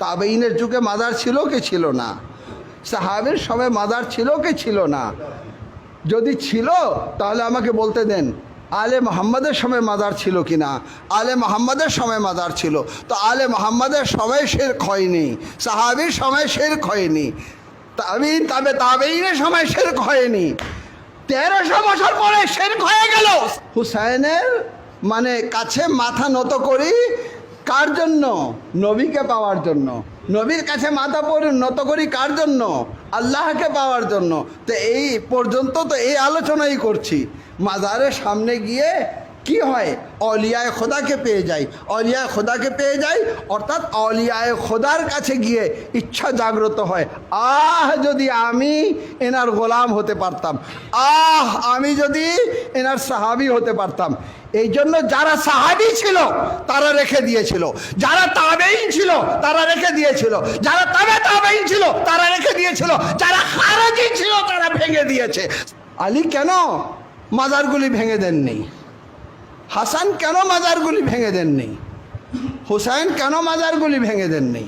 তাবেইনের যুগে মাজার ছিল কি ছিল না? সাহাবীর সময় মাজার ছিল কি ছিল না? যদি ছিল তাহলে আমাকে বলতে দেন আলে মোহাম্মদের সময় মাজার ছিল কি না? আলে মোহাম্মদের সময় মাজার ছিল, তো আলে মোহাম্মদের সময় শিরক হয়নি, সাহাবীর সময় শিরক হয়নি, তাবেইনের সময় শিরক হয়নি, 1300 বছর পরে শিরক হয়ে গেল। হুসাইনের মানে কাছে মাথা নত করি কার জন্য? নবীকে পাওয়ার জন্য। নবীর কাছে মাথা নত করি কার জন্য? আল্লাহকে পাওয়ার জন্য। তো এই পর্যন্ত তো এই আলোচনাই করছি। মাজারের সামনে গিয়ে কি হয়? অলিয়ায় খোদাকে পেয়ে যাই, অলিয়ায় খোদাকে পেয়ে যাই, অর্থাৎ অলিয়ায় খোদার কাছে গিয়ে ইচ্ছা জাগ্রত হয়, আহ যদি আমি এনার গোলাম হতে পারতাম, আহ আমি যদি এনার সাহাবী হতে পারতাম। এই জন্য যারা সাহাবী ছিল তারা রেখে দিয়েছিল, যারা তাবেঈন ছিল তারা রেখে দিয়েছিল, যারা তাবেঈন ছিল তারা রেখে দিয়েছিল, যারা খারেজি ছিল তারা ভেঙে দিয়েছে। আলী কেন মাজারগুলি ভেঙে দেননি? হাসান কেন মাজারগুলি ভেঙে দেননি? হুসাইন কেন মাজারগুলি ভেঙে দেননি?